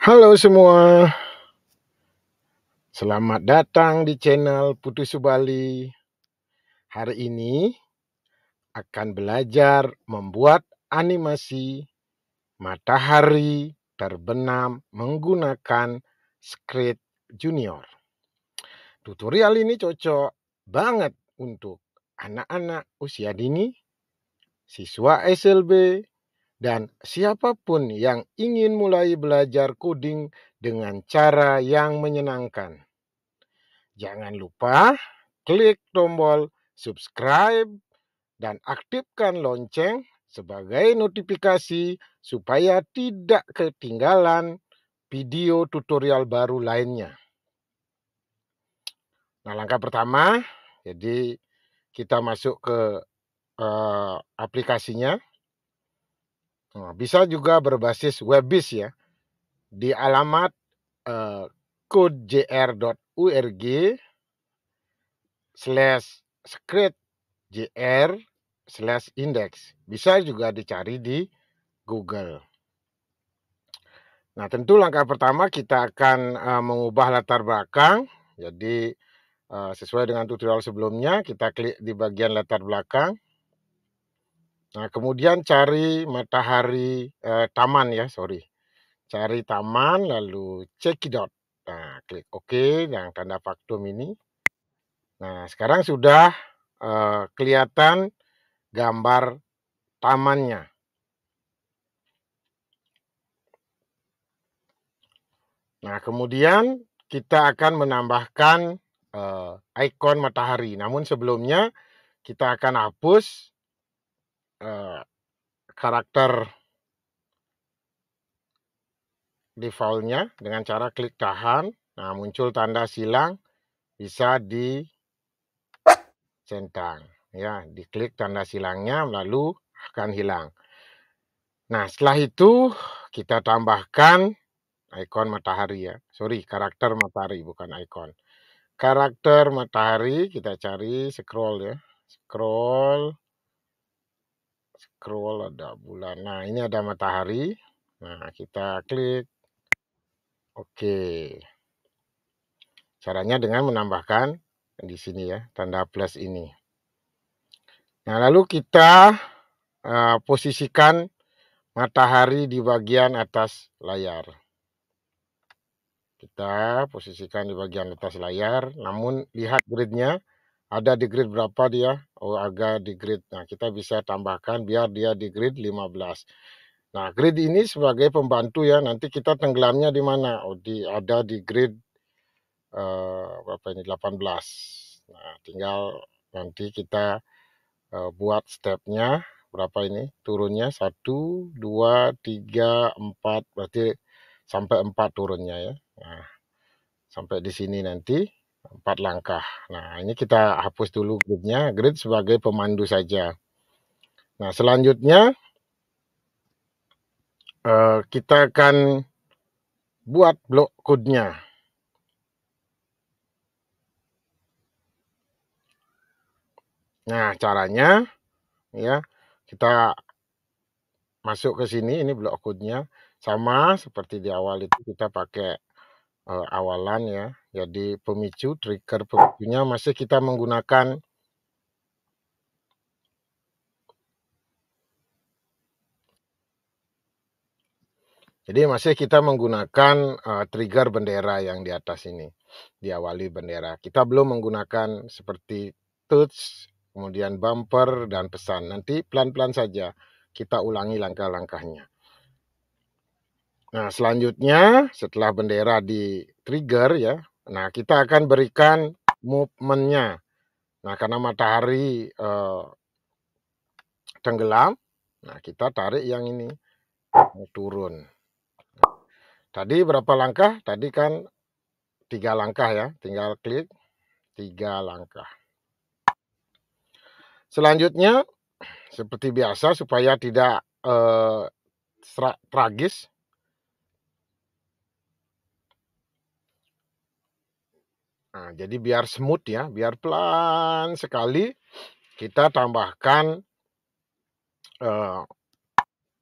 Halo semua, selamat datang di channel Putu Subali. Hari ini akan belajar membuat animasi matahari terbenam menggunakan Scratch Junior. Tutorial ini cocok banget untuk anak-anak usia dini, siswa SLB, dan siapapun yang ingin mulai belajar coding dengan cara yang menyenangkan. Jangan lupa klik tombol subscribe dan aktifkan lonceng sebagai notifikasi supaya tidak ketinggalan video tutorial baru lainnya. Nah, langkah pertama, jadi kita masuk ke aplikasinya. Nah, bisa juga berbasis Webbis ya, di alamat codejr.org/scratchjr/index. Bisa juga dicari di Google. Nah, tentu langkah pertama kita akan mengubah latar belakang. Jadi sesuai dengan tutorial sebelumnya, kita klik di bagian latar belakang. Nah, kemudian cari matahari taman ya, cari taman lalu cekidot. Nah, klik OK yang tanda vakum ini. Nah, sekarang sudah kelihatan gambar tamannya. Nah, kemudian kita akan menambahkan ikon matahari. Namun sebelumnya kita akan hapus karakter defaultnya dengan cara klik tahan. Nah, muncul tanda silang, bisa dicentang. Ya, diklik tanda silangnya lalu akan hilang. Nah, setelah itu kita tambahkan ikon matahari ya. Karakter matahari bukan ikon. Karakter matahari kita cari, scroll ya. Scroll ada bulan. Nah, ini ada matahari. Nah, kita klik OK. Caranya dengan menambahkan di sini ya, tanda plus ini. Nah, lalu kita posisikan matahari di bagian atas layar. Kita posisikan di bagian atas layar, namun lihat gridnya, ada di grid berapa dia? Oh, agak di grid. Nah, kita bisa tambahkan biar dia di grid 15. Nah, grid ini sebagai pembantu ya, nanti kita tenggelamnya di mana? Oh, ada di grid berapa ini? 18. Nah, tinggal nanti kita buat stepnya berapa ini? Turunnya 1, 2, 3, 4, berarti sampai 4 turunnya ya. Nah, sampai di sini nanti 4 langkah. Nah, ini kita hapus dulu gridnya, grid sebagai pemandu saja. Nah, selanjutnya kita akan buat blok code-nya. Nah, caranya ya, kita masuk ke sini, ini blok code-nya. Sama seperti di awal itu kita pakai awalan ya. Jadi pemicu, trigger pemicunya masih kita menggunakan trigger bendera yang di atas ini. Diawali bendera. Kita belum menggunakan seperti touch, kemudian bumper dan pesan. Nanti pelan-pelan saja kita ulangi langkah-langkahnya. Nah, selanjutnya setelah bendera di trigger ya, nah kita akan berikan movement-nya. Nah, karena matahari tenggelam, nah kita tarik yang ini turun. Tadi berapa langkah? Tadi kan 3 langkah ya, tinggal klik 3 langkah. Selanjutnya seperti biasa supaya tidak tragis. Nah, jadi biar smooth ya, biar pelan sekali kita tambahkan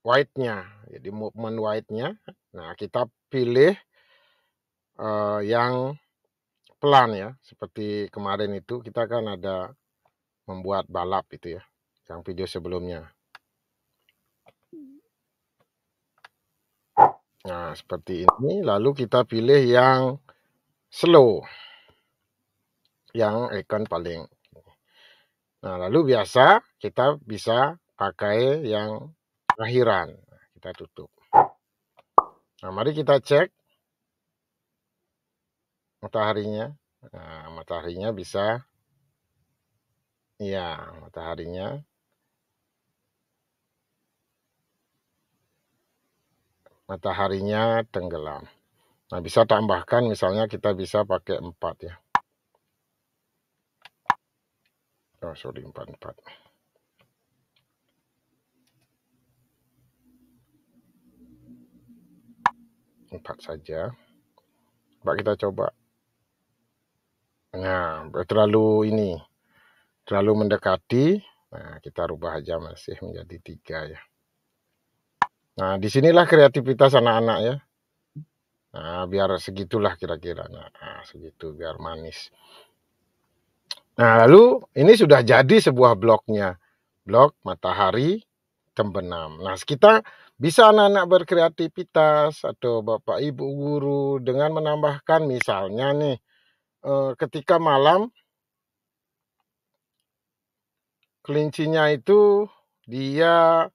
white-nya. Jadi movement white-nya Nah, kita pilih yang pelan ya, seperti kemarin itu kita kan ada membuat balap itu ya, yang video sebelumnya. Nah, seperti ini, lalu kita pilih yang slow, yang icon paling. Nah, lalu biasa kita bisa pakai yang akhiran. Kita tutup. Nah, mari kita cek mataharinya. Nah, mataharinya bisa, ya, mataharinya tenggelam. Nah, bisa tambahkan misalnya kita bisa pakai 4 ya. Oh, sorry, 4. 4 saja. Coba kita coba. Nah, terlalu mendekati. Nah, kita rubah aja masih menjadi 3 ya. Nah, disinilah kreativitas anak-anak ya. Nah, biar segitulah kira-kira. Nah, segitu biar manis. Nah, lalu ini sudah jadi sebuah bloknya. Blok matahari terbenam. Nah, kita bisa anak-anak berkreativitas atau Bapak Ibu guru dengan menambahkan misalnya nih, ketika malam kelincinya itu dia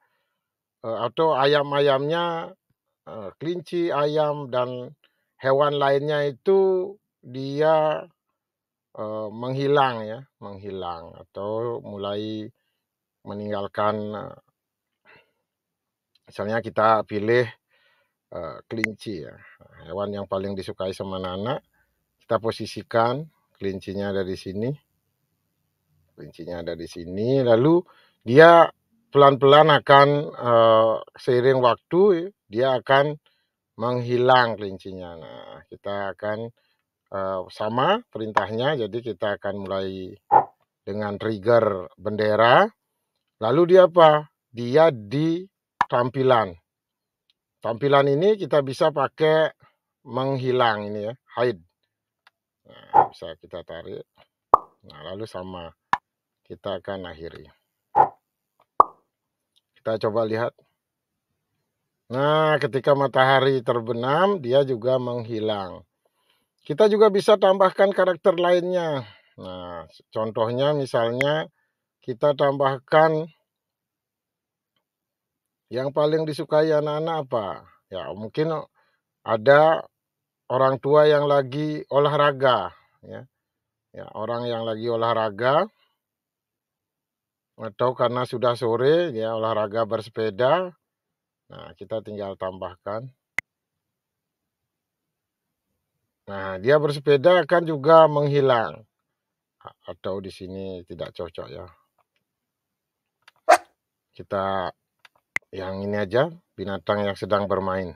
atau ayam-ayamnya, kelinci, ayam, dan hewan lainnya itu dia menghilang ya, menghilang atau mulai meninggalkan, misalnya kita pilih kelinci ya, hewan yang paling disukai sama anak-anak, kita posisikan kelincinya ada di sini, lalu dia pelan-pelan akan seiring waktu dia akan menghilang kelincinya. Nah, kita akan sama perintahnya, jadi kita akan mulai dengan trigger bendera. Lalu dia apa? Dia di tampilan. Tampilan ini kita bisa pakai menghilang ini ya, hide. Nah, bisa kita tarik. Nah, lalu sama kita akan akhiri. Kita coba lihat. Nah, ketika matahari terbenam, dia juga menghilang. Kita juga bisa tambahkan karakter lainnya. Nah, contohnya misalnya kita tambahkan yang paling disukai anak-anak apa? Ya, mungkin ada orang tua yang lagi olahraga, ya. Ya, orang yang lagi olahraga atau karena sudah sore, ya olahraga bersepeda. Nah, kita tinggal tambahkan. Nah, dia bersepeda akan juga menghilang. Atau di sini tidak cocok ya. Kita yang ini aja, binatang yang sedang bermain.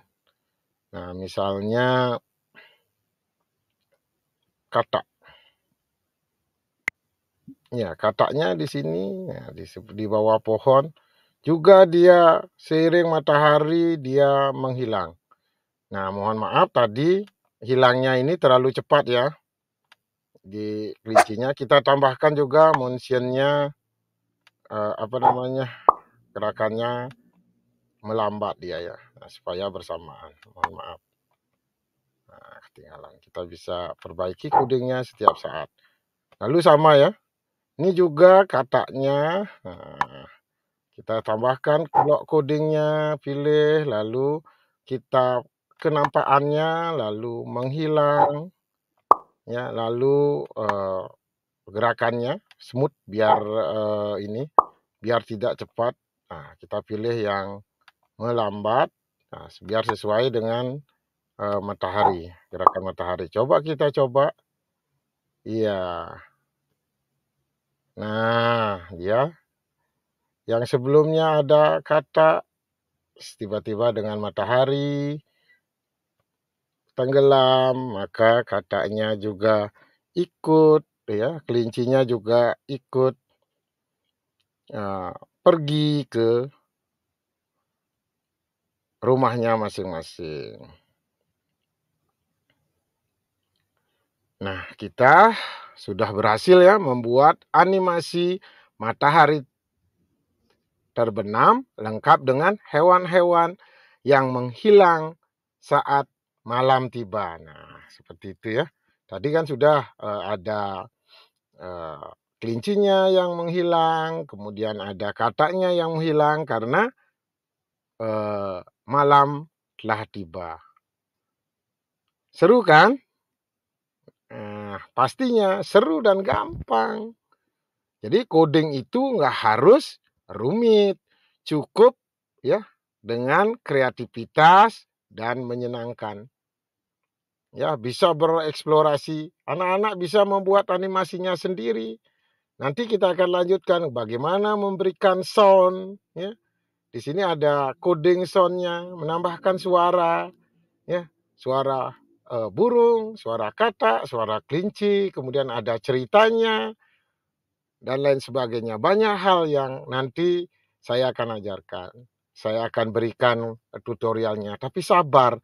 Nah, misalnya katak. Ya, kataknya di sini, ya, di bawah pohon. Juga dia seiring matahari dia menghilang. Nah, mohon maaf tadi hilangnya ini terlalu cepat ya. Di kelincinya kita tambahkan juga motionnya, apa namanya, gerakannya melambat dia ya. Nah, supaya bersamaan. Mohon maaf. Nah, ketinggalan. Kita bisa perbaiki codingnya setiap saat. Lalu sama ya. Ini juga kataknya. Nah, kita tambahkan blok codingnya, pilih, lalu kita kenampakannya, lalu menghilang, ya, lalu gerakannya smooth biar ini biar tidak cepat. Nah, kita pilih yang melambat, nah, biar sesuai dengan matahari, gerakan matahari. Coba kita coba, iya. Nah, ya, yang sebelumnya ada kata tiba-tiba dengan matahari tenggelam, maka kataknya juga ikut ya, kelincinya juga ikut pergi ke rumahnya masing-masing. Nah, kita sudah berhasil ya membuat animasi matahari terbenam lengkap dengan hewan-hewan yang menghilang saat malam tiba. Nah, seperti itu ya. Tadi kan sudah ada eh, kelincinya yang menghilang, kemudian ada kataknya yang menghilang karena malam telah tiba. Seru kan? Pastinya seru dan gampang. Jadi coding itu nggak harus rumit, cukup ya dengan kreativitas dan menyenangkan. Ya, bisa bereksplorasi. Anak-anak bisa membuat animasinya sendiri. Nanti kita akan lanjutkan bagaimana memberikan sound. Ya, di sini ada coding soundnya, menambahkan suara, ya, suara burung, suara katak, suara kelinci, kemudian ada ceritanya dan lain sebagainya. Banyak hal yang nanti saya akan ajarkan. Saya akan berikan tutorialnya. Tapi sabar,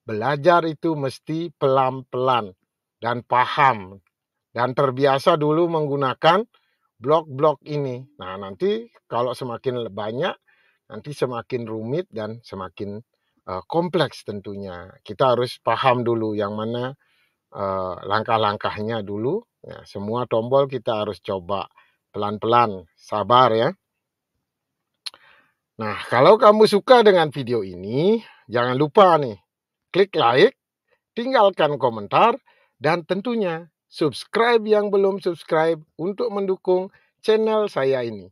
belajar itu mesti pelan-pelan dan paham. Dan terbiasa dulu menggunakan blok-blok ini. Nah, nanti kalau semakin banyak, nanti semakin rumit dan semakin kompleks tentunya. Kita harus paham dulu yang mana langkah-langkahnya dulu. Ya, semua tombol kita harus coba pelan-pelan, sabar ya. Nah, kalau kamu suka dengan video ini, jangan lupa nih, klik like, tinggalkan komentar, dan tentunya subscribe yang belum subscribe untuk mendukung channel saya ini.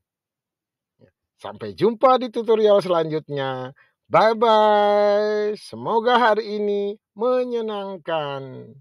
Sampai jumpa di tutorial selanjutnya. Bye-bye. Semoga hari ini menyenangkan.